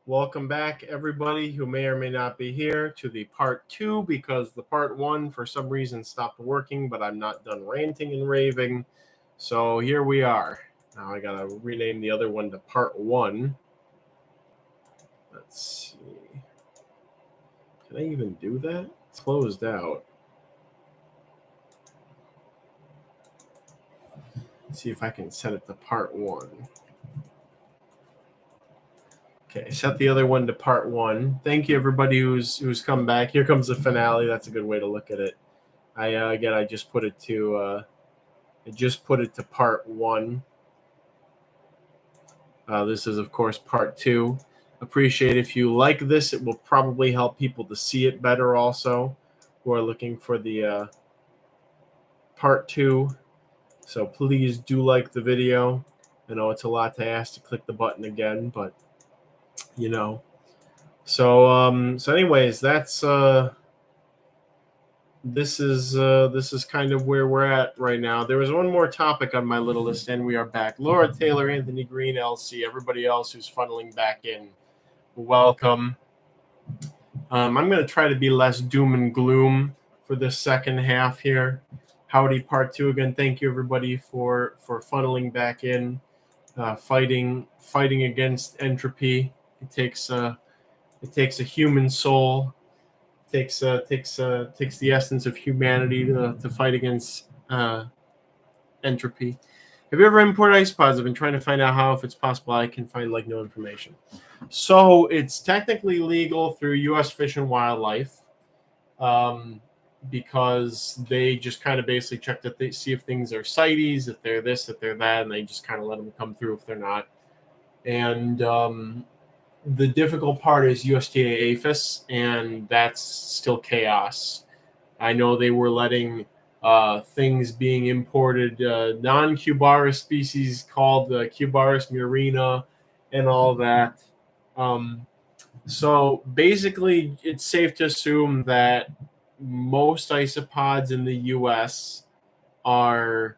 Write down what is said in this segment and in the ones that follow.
Welcome back, everybody who may or may not be here, to the part 2, because the part 1 for some reason stopped working, but I'm not done ranting and raving. So here we are. Now I gotta rename the other one to part 1. Let's see. Can I even do that? It's closed out. Let's see if I can set it to part 1. Okay, set the other one to part 1. Thank you, everybody who's come back. Here comes the finale. That's a good way to look at it. I just put it to part 1. This is, of course, part 2. Appreciate if you like this. It will probably help people to see it better also, who are looking for the part 2. So please do like the video. I know it's a lot to ask to click the button again, but you know. So anyways, that's this is kind of where we're at right now. There was one more topic on my little list, and we are back. Laura Taylor, Anthony Green, LC, everybody else who's funneling back in, welcome. I'm going to try to be less doom and gloom for this second half here. Howdy, part 2 again. Thank you, everybody, for funneling back in, fighting against entropy. It takes a human soul. Takes the essence of humanity to fight against entropy. Have you ever imported isopods? I've been trying to find out how, if it's possible. I can find no information. So it's technically legal through U.S. Fish and Wildlife, because they just kind of basically check that they see if things are CITES, if they're this, if they're that, and they just kind of let them come through if they're not. And the difficult part is USDA APHIS, and that's still chaos. I know they were letting things being imported, non-Cubaris species called Cubaris murina and all that. So basically, it's safe to assume that most isopods in the U.S. are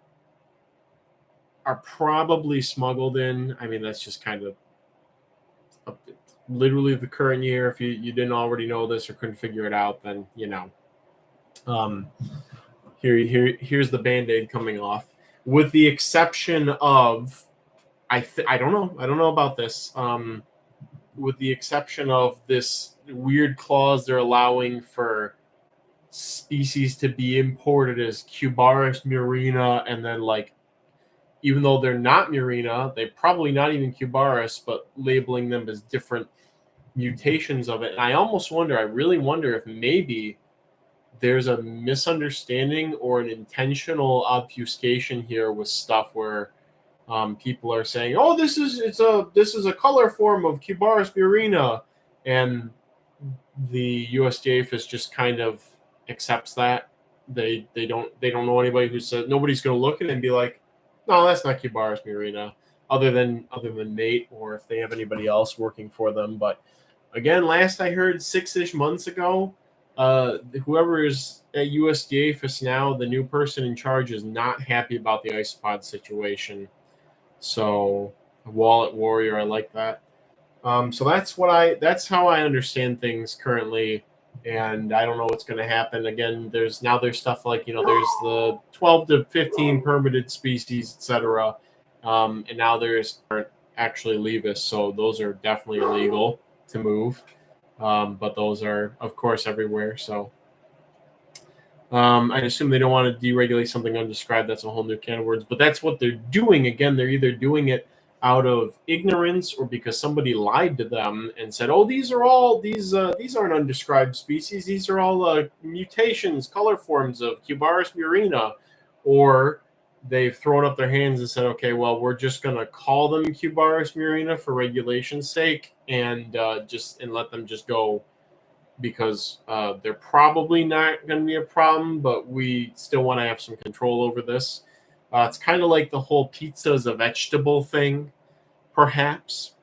probably smuggled in. I mean, that's just kind of literally the current year. If you didn't already know this or couldn't figure it out, then you know. Here's the Band-Aid coming off, with the exception of I don't know about this. With the exception of this weird clause they're allowing for species to be imported as Cubaris murina, and then even though they're not murina, they're probably not even Cubaris, but labeling them as different mutations of it. And I really wonder if maybe there's a misunderstanding or an intentional obfuscation here with stuff where people are saying, "Oh, this is a color form of Cubaris murina," and the USDA APHIS just kind of accepts that. They don't know anybody who says, nobody's going to look at it and be like, "No, that's not Cubaris murina," other than Nate, or if they have anybody else working for them. But again, last I heard 6-ish months ago, whoever is at USDA APHIS now, the new person in charge, is not happy about the isopod situation. So, Wallet Warrior, I like that. So that's how I understand things currently, and I don't know what's going to happen. Again, there's stuff like, there's the 12 to 15 permitted species, etc. And now there's actually Levis, so those are definitely illegal to move. But those are, of course, everywhere. So I assume they don't want to deregulate something undescribed. That's a whole new can of words. But that's what they're doing. Again, they're either doing it out of ignorance or because somebody lied to them and said, "Oh, these aren't undescribed species. These are all mutations, color forms of Cubaris murina," or they've thrown up their hands and said, "Okay, well, we're just going to call them Cubaris murina for regulation's sake and let them just go, because they're probably not going to be a problem, but we still want to have some control over this." It's kind of like the whole pizza is a vegetable thing, perhaps.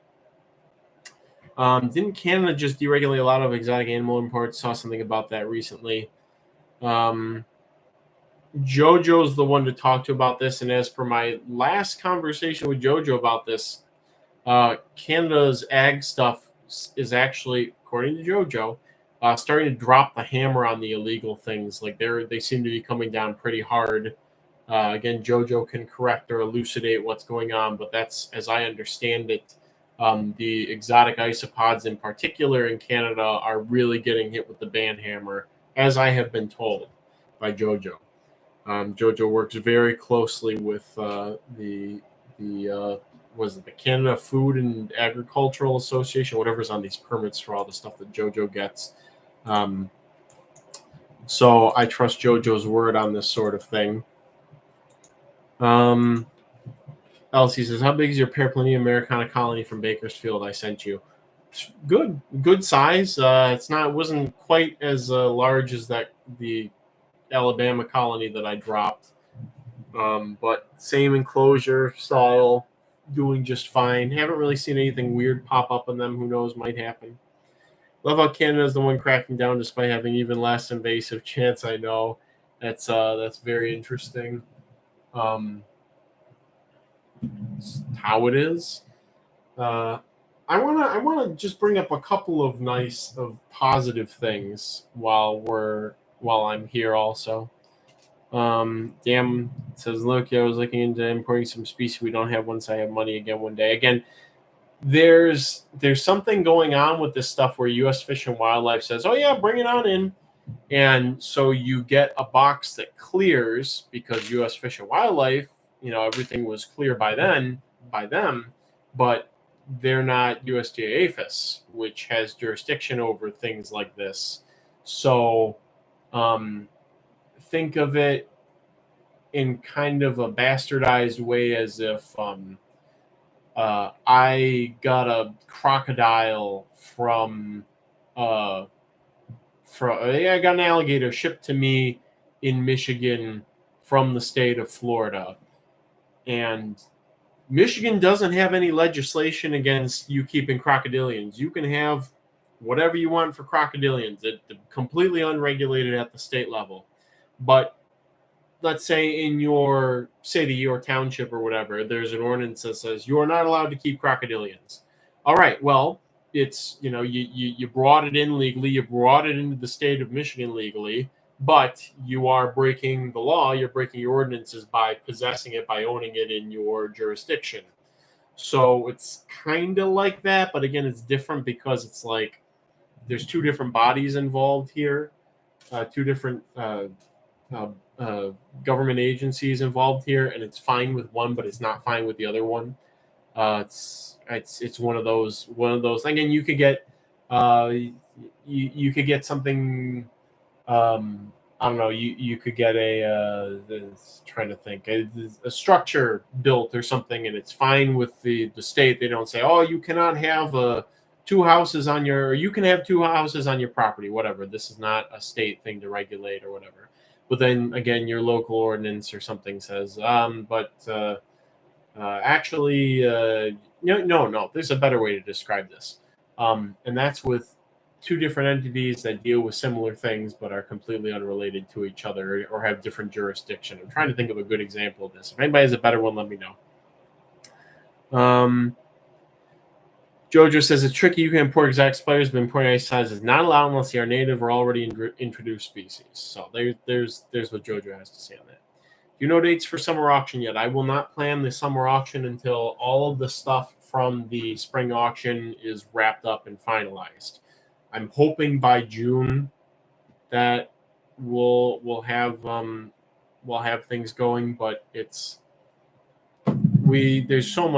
Didn't Canada just deregulate a lot of exotic animal imports? Saw something about that recently. JoJo's the one to talk to about this, and as per my last conversation with JoJo about this, Canada's ag stuff is actually, according to JoJo, starting to drop the hammer on the illegal things. Like they seem to be coming down pretty hard. Again, JoJo can correct or elucidate what's going on, but that's, as I understand it, the exotic isopods in particular in Canada are really getting hit with the ban hammer, as I have been told by JoJo. JoJo works very closely with the was it the Canada Food and Agricultural Association, whatever's on these permits for all the stuff that JoJo gets. So I trust JoJo's word on this sort of thing. Elsie says, "How big is your Paraplenia Americana colony from Bakersfield I sent you?" Good size. It wasn't quite as large as the Alabama colony that I dropped, but same enclosure style, doing just fine. Haven't really seen anything weird pop up in them. Who knows, might happen. Love how Canada is the one cracking down despite having even less invasive chance. I know that's very interesting. How it is. I wanna just bring up a couple of positive things while I'm here also. Damn says, look, I was looking into importing some species we don't have once I have money again one day. Again, there's something going on with this stuff where U.S. Fish and Wildlife says, oh yeah, bring it on in. And so you get a box that clears because U.S. Fish and Wildlife, everything was clear by them, but they're not USDA APHIS, which has jurisdiction over things like this. So think of it in kind of a bastardized way as if I got a crocodile I got an alligator shipped to me in Michigan from the state of Florida. And Michigan doesn't have any legislation against you keeping crocodilians. You can have whatever you want for crocodilians. It's completely unregulated at the state level. But let's say in your city or township or whatever, there's an ordinance that says you are not allowed to keep crocodilians. All right, well, it's, you brought it in legally, you brought it into the state of Michigan legally, but you are breaking the law, you're breaking your ordinances by possessing it, by owning it in your jurisdiction. So it's kind of like that, but again, it's different because it's like there's two different bodies involved here, two different government agencies involved here, and it's fine with one, but it's not fine with the other one. It's one of those. Again, you could get you could get something. I don't know. You could get trying to think a structure built or something, and it's fine with the state. They don't say, oh, you cannot have two houses on your. You can have two houses on your property. Whatever. This is not a state thing to regulate or whatever. But then again, your local ordinance or something says, actually, no. There's a better way to describe this, and that's with two different entities that deal with similar things but are completely unrelated to each other or have different jurisdiction. I'm trying to think of a good example of this. If anybody has a better one, let me know. Jojo says it's tricky. You can import exact spiders, but importing ice size is not allowed unless they are native or already introduced species. So there's what Jojo has to say on that. Do you know dates for summer auction yet? I will not plan the summer auction until all of the stuff from the spring auction is wrapped up and finalized. I'm hoping by June that we'll have things going, but there's so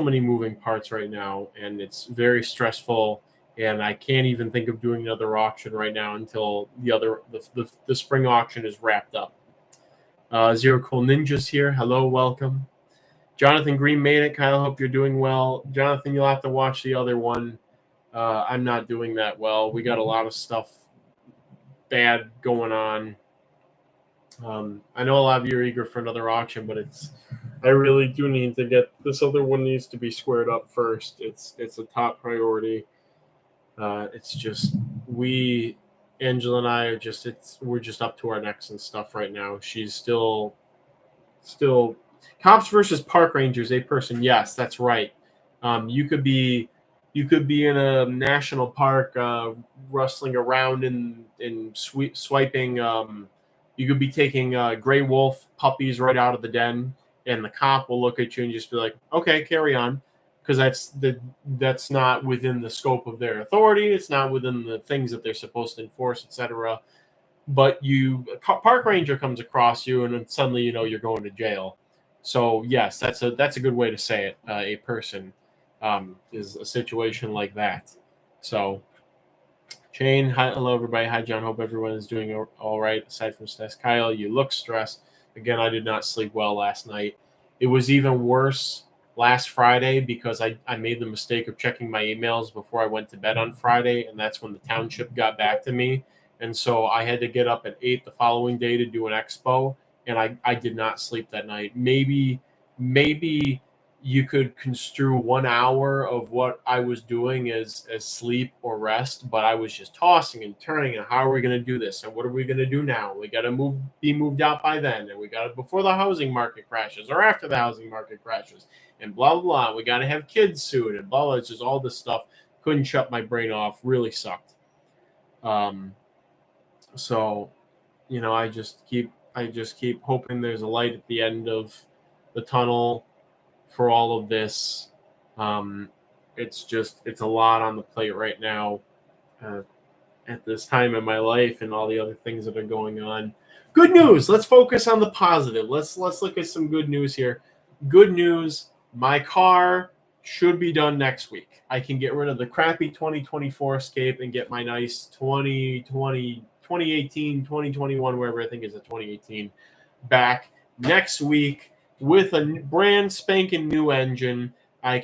many moving parts right now, and it's very stressful. And I can't even think of doing another auction right now until the spring auction is wrapped up. Zero Cool Ninjas here. Hello, welcome. Jonathan Green made it. Kyle, hope you're doing well. Jonathan, you'll have to watch the other one. I'm not doing that well. We got a lot of stuff bad going on. I know a lot of you are eager for another auction, but I really do need to get this other one needs to be squared up first. It's a top priority. It's just we Angela and I are we're just up to our necks and stuff right now. She's still cops versus park rangers, a person. Yes, that's right. You could be in a national park, rustling around and swiping. You could be taking gray wolf puppies right out of the den, and the cop will look at you and just be like, "Okay, carry on," because that's not within the scope of their authority. It's not within the things that they're supposed to enforce, etc. But a park ranger comes across you, and then suddenly you're going to jail. So yes, that's a good way to say it. A person is a situation like that. So Shane, hi, hello everybody. Hi John. Hope everyone is doing all right. Aside from stress, Kyle, you look stressed. Again, I did not sleep well last night. It was even worse last Friday because I made the mistake of checking my emails before I went to bed on Friday, and that's when the township got back to me. And so I had to get up at 8 the following day to do an expo, and I did not sleep that night. Maybe you could construe 1 hour of what I was doing as sleep or rest, but I was just tossing and turning. And how are we going to do this? And what are we going to do now? We got to be moved out by then, and we got to before the housing market crashes or after the housing market crashes, and blah blah blah. We got to have kids soon, and blah blah. It's just all this stuff. Couldn't shut my brain off. Really sucked. So, I just keep hoping there's a light at the end of the tunnel for all of this. It's a lot on the plate right now at this time in my life and all the other things that are going on. Good news. Let's focus on the positive. Let's look at some good news here. Good news. My car should be done next week. I can get rid of the crappy 2024 Escape and get my nice 2018, 2021, wherever I think is a 2018 back next week with a brand spanking new engine. I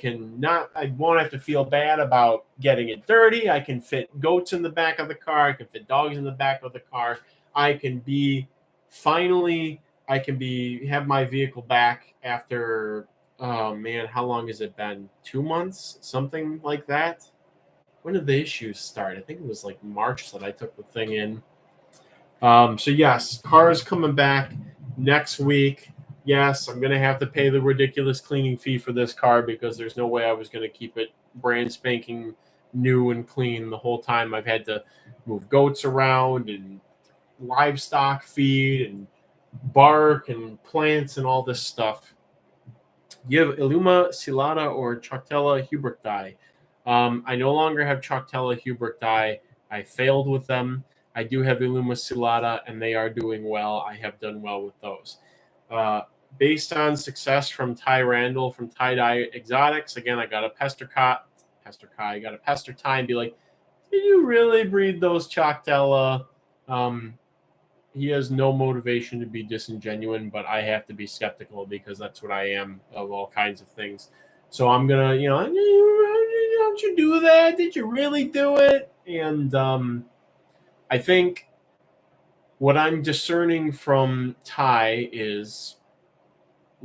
won't have to feel bad about getting it dirty. I can fit goats in the back of the car. I can fit dogs in the back of the car. I can have my vehicle back after, oh man, how long has it been? 2 months? Something like that? When did the issues start? I think it was like March that I took the thing in. So yes, car is coming back next week. Yes, I'm going to have to pay the ridiculous cleaning fee for this car because there's no way I was going to keep it brand spanking new and clean the whole time. I've had to move goats around and livestock feed and bark and plants and all this stuff. You have Illuma Silata or Choctella Huberti. I no longer have Choctella Huberti. I failed with them. I do have Illuma Silata, and they are doing well. I have done well with those. Based on success from Ty Randall from Tie Dye Exotics, again, I got a pester tie and be like, did you really breed those Choctella? He has no motivation to be disingenuous, but I have to be skeptical because that's what I am of all kinds of things. So I'm going to, don't you do that? Did you really do it? And I think what I'm discerning from Ty is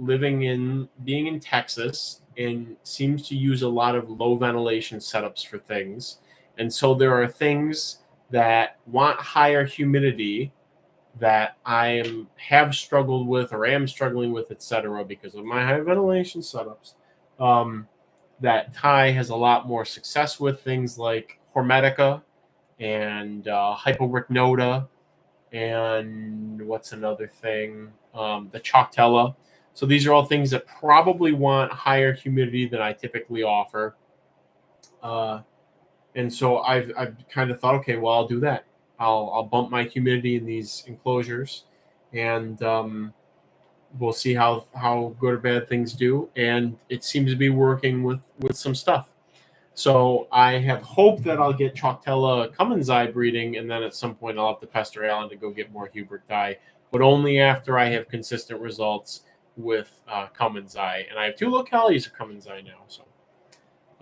being in Texas and seems to use a lot of low ventilation setups for things. And so there are things that want higher humidity that I have struggled with or am struggling with, etc., because of my high ventilation setups. That Ty has a lot more success with, things like Hormetica and Hyporicnota, and what's another thing? The Choctella. So these are all things that probably want higher humidity than I typically offer. And so I've kind of thought, okay, well, I'll do that. I'll bump my humidity in these enclosures, and we'll see how good or bad things do. And it seems to be working with some stuff. So I have hope that I'll get Choctella Cummins eye breeding, and then at some point I'll have to pester Alan to go get more Hubert dye, but only after I have consistent results with Cummins eye. And I have 2 localities of Cummins eye now. So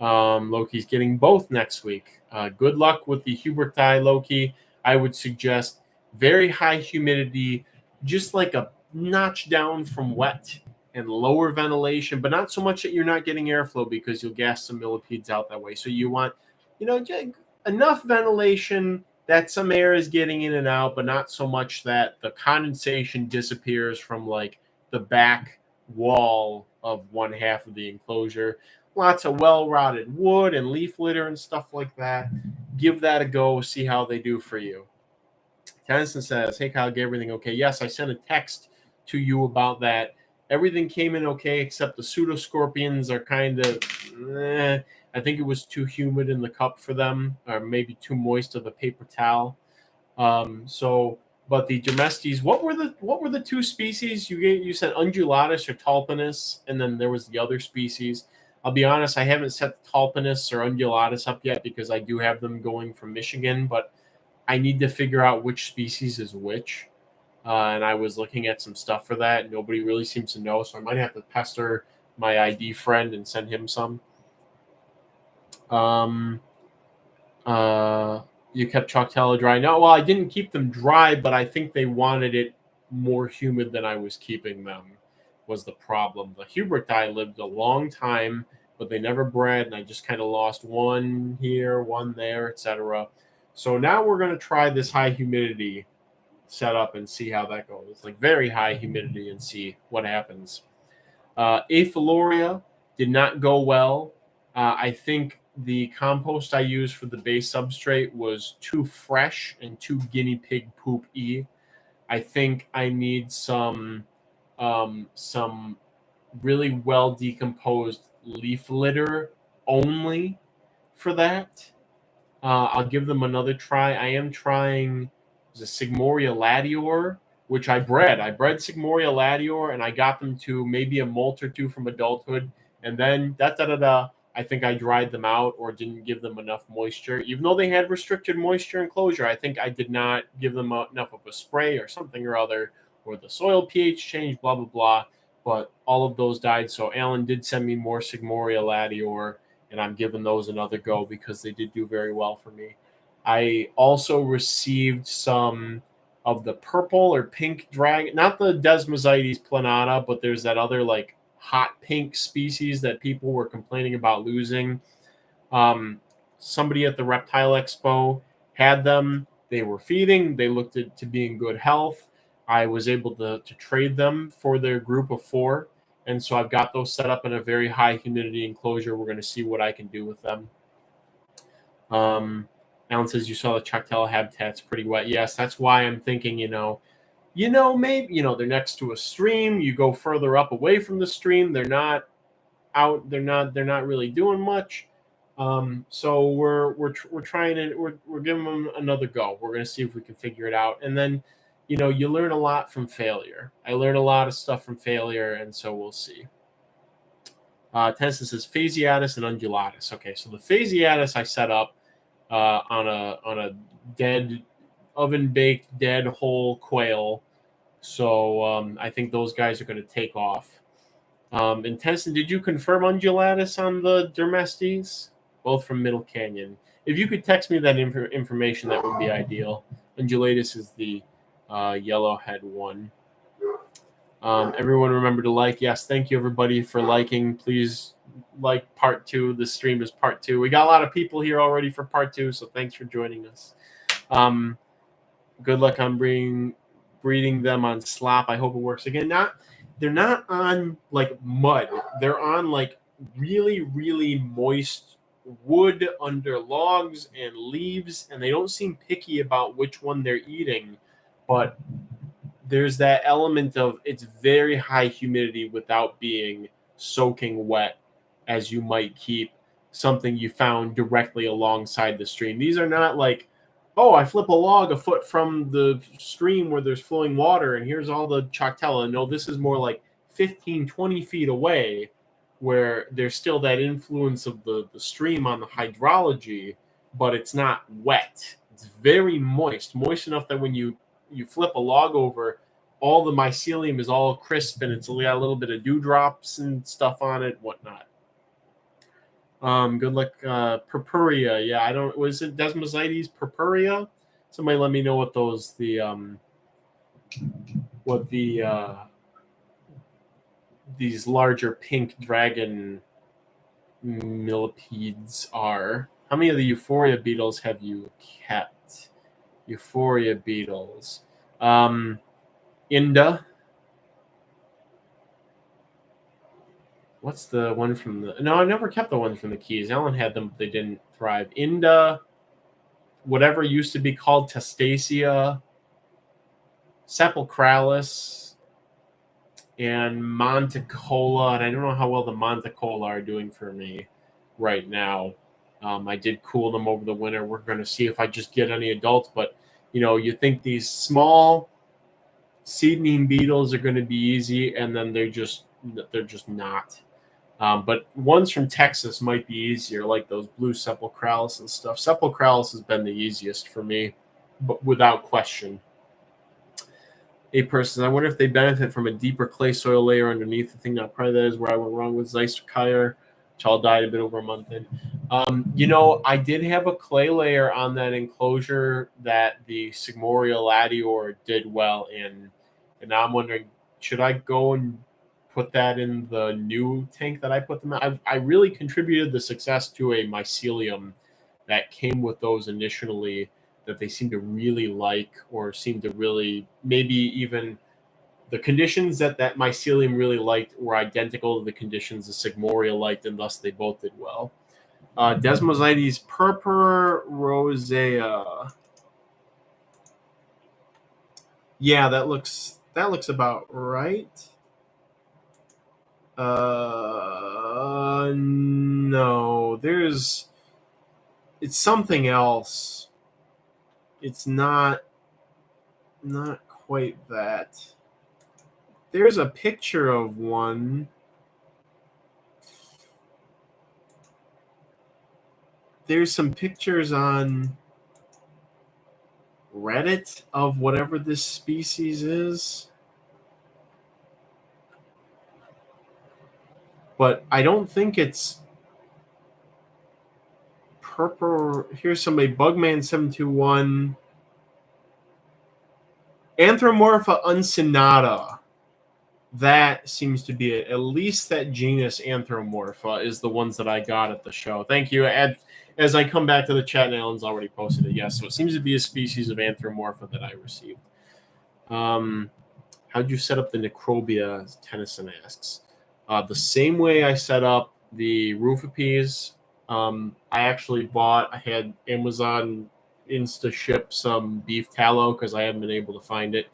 Loki's getting both next week. Good luck with the Hubert dye, Loki. I would suggest very high humidity, just like a notch down from wet, and lower ventilation, but not so much that you're not getting airflow because you'll gas some millipedes out that way. So you want, enough ventilation that some air is getting in and out, but not so much that the condensation disappears from like the back wall of one half of the enclosure. Lots of well-rotted wood and leaf litter and stuff like that. Give that a go. See how they do for you. Tennyson says, "Hey Kyle, get everything okay?" Yes, I sent a text to you about that. Everything came in okay, except the pseudoscorpions are kind of. I think it was too humid in the cup for them, or maybe too moist of a paper towel. But the Dermestes, what were the two species you gave? You said undulatus or talpinus, and then there was the other species. I'll be honest, I haven't set talpinus or undulatus up yet because I do have them going from Michigan, but I need to figure out which species is which. And I was looking at some stuff for that. Nobody really seems to know, so I might have to pester my ID friend and send him some. You kept Choctaw dry. No, well, I didn't keep them dry, but I think they wanted it more humid than I was keeping them was the problem. The Huberti lived a long time, but they never bred, and I just kind of lost one here, one there, etc. So now we're going to try this high humidity setup and see how that goes. Like very high humidity and see what happens. Aphiloria did not go well. I think the compost I used for the base substrate was too fresh and too guinea pig poop-y. I think I need some really well decomposed leaf litter only for that. I'll give them another try. I am trying the Sigmoria latior, which I bred. I bred Sigmoria latior, and I got them to maybe a molt or two from adulthood, and then I think I dried them out or didn't give them enough moisture. Even though they had restricted moisture enclosure, I think I did not give them enough of a spray or something or other, or the soil pH changed, blah, blah, blah. But all of those died. So Alan did send me more Sigmoria latior, and I'm giving those another go because they did do very well for me. I also received some of the purple or pink dragon, not the Desmosites planata, but there's that other like hot pink species that people were complaining about losing. Somebody at the Reptile Expo had them. They were feeding. They looked to be in good health. I was able to trade them for their group of 4. And so I've got those set up in a very high humidity enclosure. We're going to see what I can do with them. Alan says you saw the Choctaw habitat's pretty wet. Yes, that's why I'm thinking, maybe, they're next to a stream. You go further up away from the stream. They're not out. They're not really doing much. So we're trying to, we're giving them another go. We're going to see if we can figure it out. And then, you learn a lot from failure. I learned a lot of stuff from failure, and so we'll see. Tennyson says Phasiatus and Undulatus. Okay, so the Phasiatus I set up on a dead oven baked dead whole quail. So I think those guys are going to take off. And Tennyson, did you confirm Undulatus on the Dermestes? Both from Middle Canyon. If you could text me that information, that would be ideal. Undulatus is the yellowhead one. Everyone remember to like. Yes, thank you everybody for liking. Please like part 2. This stream is part 2. We got a lot of people here already for part 2, so thanks for joining us. Good luck on breeding them on slop. I hope it works again. They're not on like mud. They're on like really, really moist wood under logs and leaves, and they don't seem picky about which one they're eating, but there's that element of it's very high humidity without being soaking wet, as you might keep something you found directly alongside the stream. These are not like, oh, I flip a log a foot from the stream where there's flowing water and here's all the Choctaw. No, this is more like 15, 20 feet away where there's still that influence of the stream on the hydrology, but it's not wet. It's very moist enough that when you flip a log over, all the mycelium is all crisp and it's got a little bit of dewdrops and stuff on it, whatnot. Good luck, Purpurea. Yeah, was it Desmosites Purpurea? Somebody let me know what these larger pink dragon millipedes are. How many of the Euphoria beetles have you kept? Euphoria beetles. Inda. What's the one from the... No, I never kept the ones from the Keys. Alan had them, but they didn't thrive. Inda, whatever used to be called Testacea, Sepulchralis, and Monticola. And I don't know how well the Monticola are doing for me right now. I did cool them over the winter. We're going to see if I just get any adults. But, you know, you think these small seedling beetles are going to be easy, and then they're just not. But ones from Texas might be easier, like those blue Sepulchralis and stuff. Sepulchralis has been the easiest for me, but without question. A person, I wonder if they benefit from a deeper clay soil layer underneath. The thing that probably that is where I went wrong with Zeisterkeier, which all died a bit over a month in. You know, I did have a clay layer on that enclosure that the Sigmoria latior did well in. And now I'm wondering, should I go and put that in the new tank that I put them in? I really contributed the success to a mycelium that came with those initially that they seem to really like, or seem to really, maybe even the conditions that mycelium really liked were identical to the conditions the Sigmoria liked, and thus they both did well. Desmosites purpura rosea. Yeah, that looks about right. No, it's something else. It's not quite that. There's a picture of one. There's some pictures on Reddit of whatever this species is. But I don't think it's purple. Here's somebody, Bugman721. Anthromorpha uncinata. That seems to be it. At least that genus Anthromorpha is the ones that I got at the show. Thank you. As I come back to the chat, and Alan's already posted it. Yes, so it seems to be a species of Anthromorpha that I received. How'd you set up the Necrobia? Tennyson asks. The same way I set up the Rufipes. I actually I had Amazon Insta ship some beef tallow because I haven't been able to find it.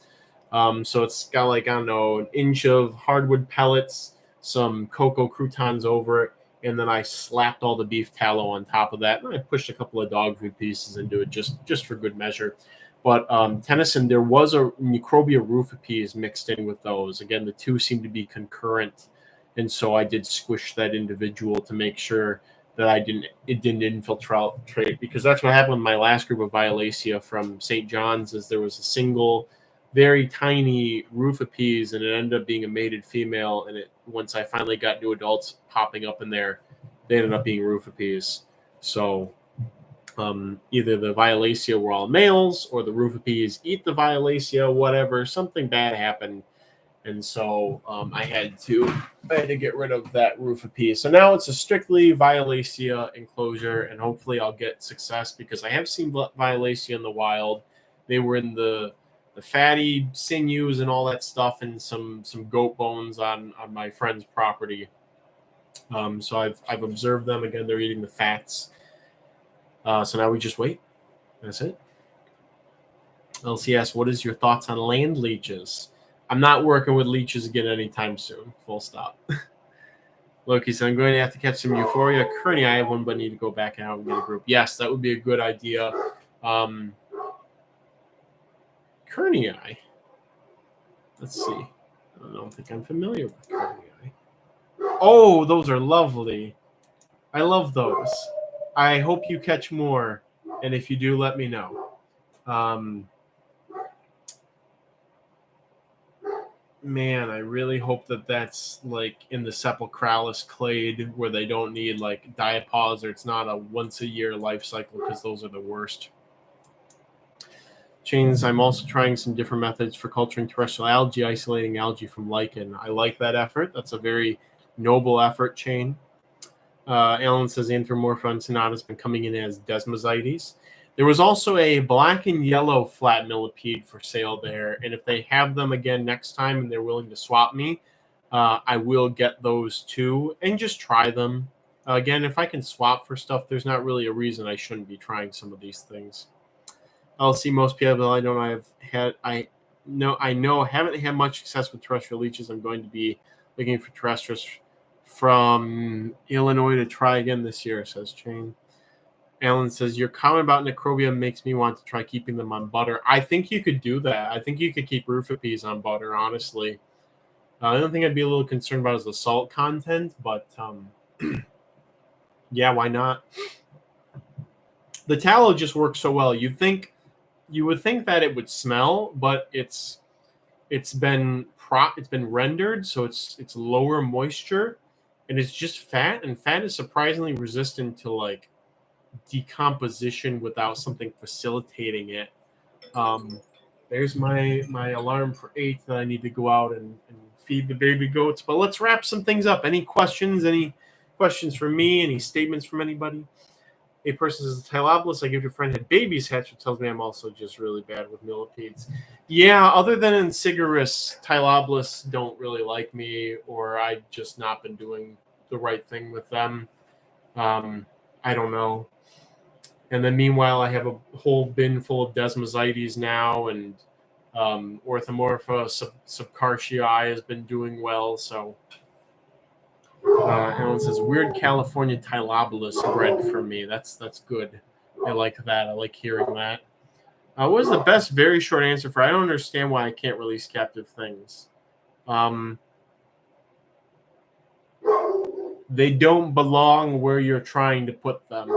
So it's got, like, I don't know, an inch of hardwood pellets, some cocoa croutons over it, and then I slapped all the beef tallow on top of that, and I pushed a couple of dog food pieces into it just for good measure. But Tennyson, there was a Necrobia rufipes mixed in with those. Again, the two seem to be concurrent, and so I did squish that individual to make sure that it didn't infiltrate, because that's what happened with my last group of Violacea from St. John's. Is there was a single very tiny rufipes, and it ended up being a mated female, and once I finally got new adults popping up in there, they ended up being rufipes. So either the Violacea were all males, or the rufipes eat the Violacea, whatever, something bad happened. And so I had to get rid of that rufipes. So now it's a strictly Violacea enclosure, and hopefully I'll get success, because I have seen Violacea in the wild. They were in the fatty sinews and all that stuff, and some goat bones on my friend's property. So I've observed them. Again, they're eating the fats. So now we just wait. That's it. LCS, what is your thoughts on land leeches? I'm not working with leeches again anytime soon. Full stop. Loki said, I'm going to have to catch some Euphoria. Currently, I have one, but I need to go back out and get a group. Yes, that would be a good idea. Kerniae. Let's see. I don't think I'm familiar with Kerniae. Oh, those are lovely. I love those. I hope you catch more, and if you do, let me know. Man, I really hope that that's like in the Sepulchralis clade, where they don't need like diapause, or it's not a once-a-year life cycle, because those are the worst. Chains, I'm also trying some different methods for culturing terrestrial algae, isolating algae from lichen. I like that effort. That's a very noble effort, Chain. Alan says Anthromorpha uncinata has been coming in as Desmosites. There was also a black and yellow flat millipede for sale there, and if they have them again next time and they're willing to swap me, I will get those too and just try them. Again, if I can swap for stuff, there's not really a reason I shouldn't be trying some of these things. I'll see most people I know haven't had much success with terrestrial leeches. I'm going to be looking for terrestrials from Illinois to try again this year, says Chain. Alan says, your comment about necrobia makes me want to try keeping them on butter. I think you could do that. I think you could keep ruffipeas on butter, honestly. The only thing I'd be a little concerned about is the salt content, but yeah, why not? The tallow just works so well. You would think that it would smell, but it's been rendered, so it's lower moisture, and it's just fat, and fat is surprisingly resistant to like decomposition without something facilitating it. There's my alarm for 8 that I need to go out and feed the baby goats. But let's wrap some things up. Any questions? Any questions from me? Any statements from anybody? A person says, Tylobolus, I give your friend had babies hatched, which tells me I'm also just really bad with millipedes. Yeah, other than Insigerus, Tylobolus don't really like me, or I've just not been doing the right thing with them. I don't know. And then meanwhile, I have a whole bin full of Desmosites now, and Orthomorpha subcartii has been doing well. So Alan says, weird California Tylobolus bred for me. That's good. I like that. I like hearing that. What is the best very short answer for I don't understand why I can't release captive things? They don't belong where you're trying to put them.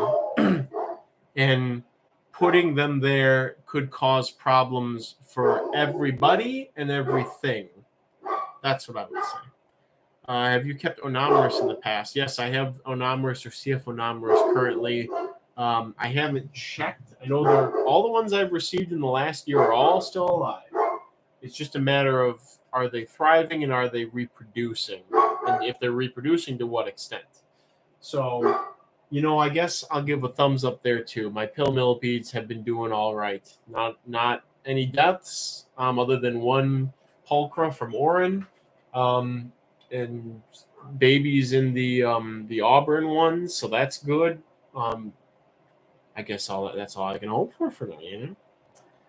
And putting them there could cause problems for everybody and everything. That's what I would say. Have you kept Onomerus in the past? Yes, I have Onomerus or CF Onomerus currently. I haven't checked. I know all the ones I've received in the last year are all still alive. It's just a matter of, are they thriving and are they reproducing? And if they're reproducing, to what extent? So, I guess I'll give a thumbs up there too. My pill millipedes have been doing all right. Not any deaths, other than one pulchra from Orin, and babies in the Auburn ones. So that's good. I guess that's all I can hope for now.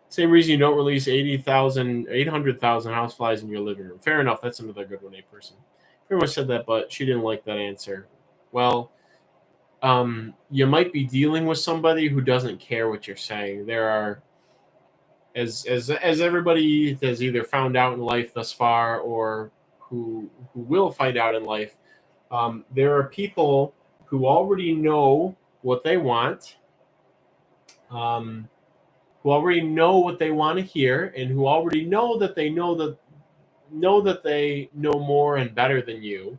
Same reason you don't release 800,000 houseflies in your living room. Fair enough. That's another good one. A person pretty much said that, but she didn't like that answer. Well. You might be dealing with somebody who doesn't care what you're saying. There are, as everybody has either found out in life thus far or who will find out in life, there are people who already know what they want, who already know what they want to hear, and who already know that they know that they know more and better than you,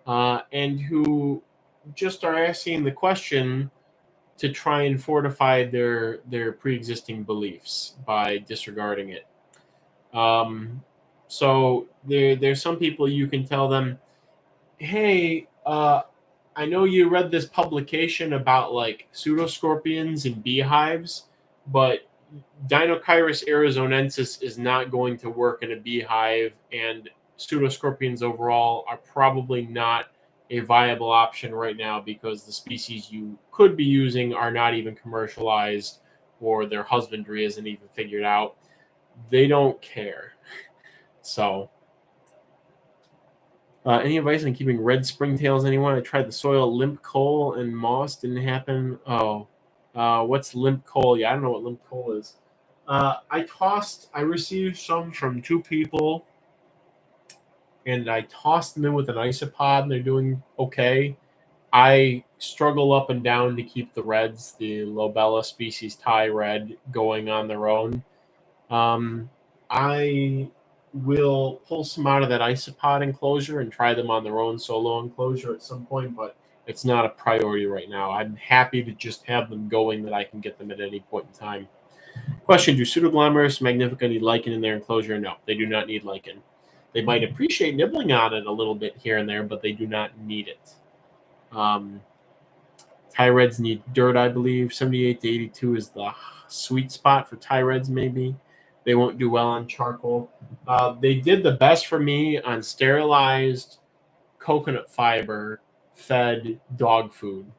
and who just are asking the question to try and fortify their pre-existing beliefs by disregarding it. So there's some people you can tell them, hey, I know you read this publication about like pseudoscorpions and beehives, but Deinocheirus arizonensis is not going to work in a beehive, and pseudoscorpions overall are probably not a viable option right now because the species you could be using are not even commercialized or their husbandry isn't even figured out. They don't care. So, any advice on keeping red springtails, anyone? I tried the soil limp coal and moss, didn't happen. What's limp coal? Yeah, I don't know what limp coal is. I received some from 2 people, and I tossed them in with an isopod, and they're doing okay. I struggle up and down to keep the reds, the Lobella species Thai red, going on their own. I will pull some out of that isopod enclosure and try them on their own solo enclosure at some point, but it's not a priority right now. I'm happy to just have them going, that I can get them at any point in time. Question, do Pseudoglomerus magnifica need lichen in their enclosure? No, they do not need lichen. They might appreciate nibbling on it a little bit here and there, but they do not need it. Tie reds need dirt, I believe. 78 to 82 is the sweet spot for tie reds, maybe. They won't do well on charcoal. They did the best for me on sterilized coconut fiber fed dog food.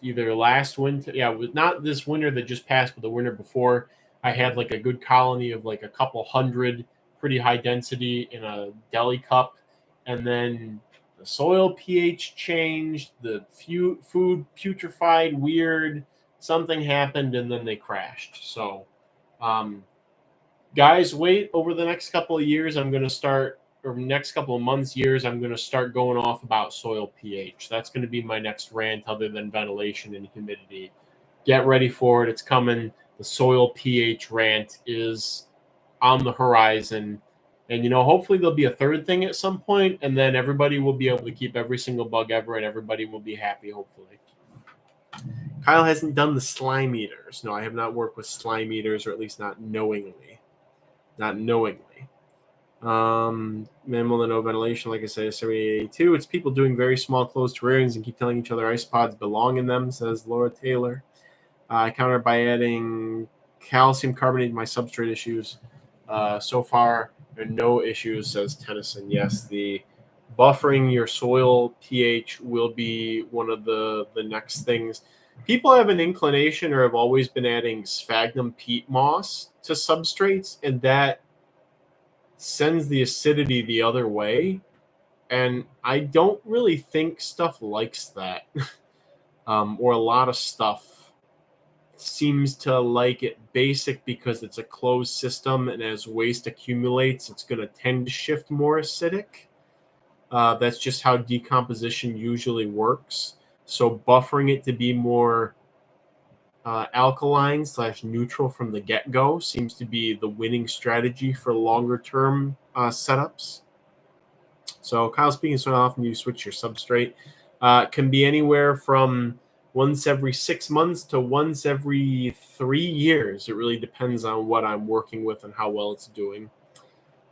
Either last winter, not this winter that just passed, but the winter before, I had like a good colony of like a couple hundred, pretty high density in a deli cup, and then the soil pH changed, the food putrefied, weird, something happened, and then they crashed. So, guys, wait over the next couple of years. I'm going to start, or next couple of months, years, I'm going to start going off about soil pH. That's going to be my next rant other than ventilation and humidity. Get ready for it. It's coming. The soil pH rant is on the horizon. And, hopefully there'll be a third thing at some point, and then everybody will be able to keep every single bug ever, and everybody will be happy, hopefully. Kyle hasn't done the slime eaters. No, I have not worked with slime eaters, or at least not knowingly. Minimal to no ventilation, like I said, 7882. It's people doing very small closed terrariums and keep telling each other ice pods belong in them, says Laura Taylor. I counter by adding calcium carbonate to my substrate issues. So far, there are no issues, says Tennyson. Yes, the buffering your soil pH will be one of the next things. People have an inclination or have always been adding sphagnum peat moss to substrates, and that sends the acidity the other way. And I don't really think stuff likes that. Or a lot of stuff seems to like it basic because it's a closed system, and as waste accumulates, it's going to tend to shift more acidic. That's just how decomposition usually works. So buffering it to be more alkaline/neutral from the get-go seems to be the winning strategy for longer-term setups. So Kyle, speaking, so often you switch your substrate. Can be anywhere from once every 6 months to once every 3 years. It really depends on what I'm working with and how well it's doing.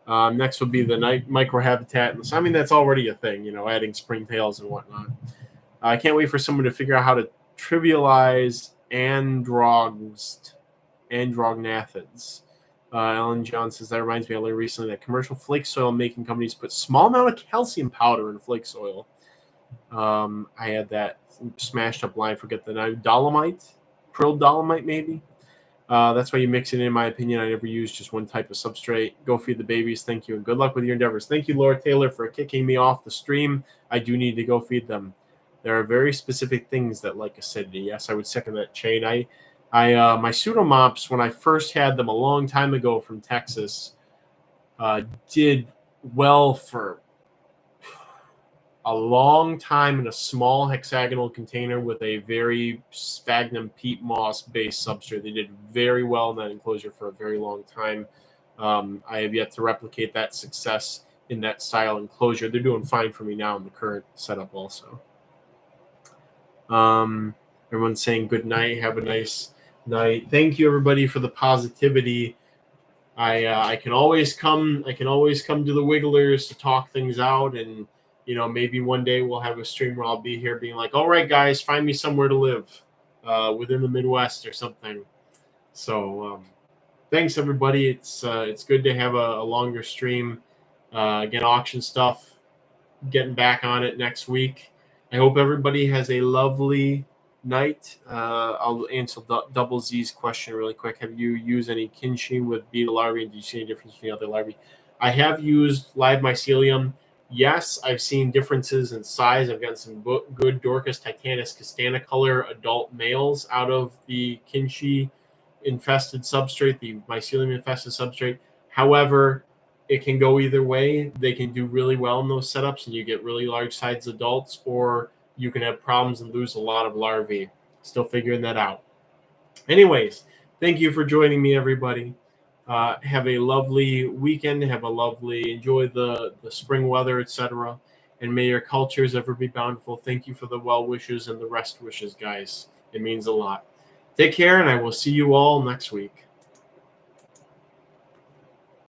Next would be the microhabitat. I mean, that's already a thing, adding springtails and whatnot. I can't wait for someone to figure out how to trivialize andrognathids. Alan John says, that reminds me, I learned recently that commercial flake soil making companies put small amount of calcium powder in flake soil. I had that smashed up line, forget the name, prilled dolomite maybe. That's why you mix it in my opinion. I never use just one type of substrate. Go feed the babies. Thank you, and good luck with your endeavors. Thank you, Laura Taylor, for kicking me off the stream. I do need to go feed them. There are very specific things that like acidity. Yes, I would second that, Shane. My pseudomops, when I first had them a long time ago from Texas, did well for a long time in a small hexagonal container with a very sphagnum peat moss based substrate. They did very well in that enclosure for a very long time. I have yet to replicate that success in that style enclosure. They're doing fine for me now in the current setup also. Everyone's saying good night. Have a nice night. Thank you, everybody, for the positivity. I can always come to the Wigglers to talk things out, and maybe one day we'll have a stream where I'll be here being like, all right, guys, find me somewhere to live within the Midwest or something. So thanks, everybody. It's good to have a longer stream. Again, auction stuff, getting back on it next week. I hope everybody has a lovely night. I'll answer Double Z's question really quick. Have you used any kinshi with beetle larvae, and do you see any difference between the other larvae? I have used live mycelium. Yes, I've seen differences in size. I've gotten some good Dorcas titanus castanicolor adult males out of the kinshi infested substrate, the mycelium infested substrate. However, it can go either way. They can do really well in those setups, and you get really large sized adults, or you can have problems and lose a lot of larvae. Still figuring that out. Anyways, thank you for joining me, everybody. Have a lovely weekend. Enjoy the spring weather, etc. And may your cultures ever be bountiful. Thank you for the well wishes and the rest wishes, guys. It means a lot. Take care, and I will see you all next week.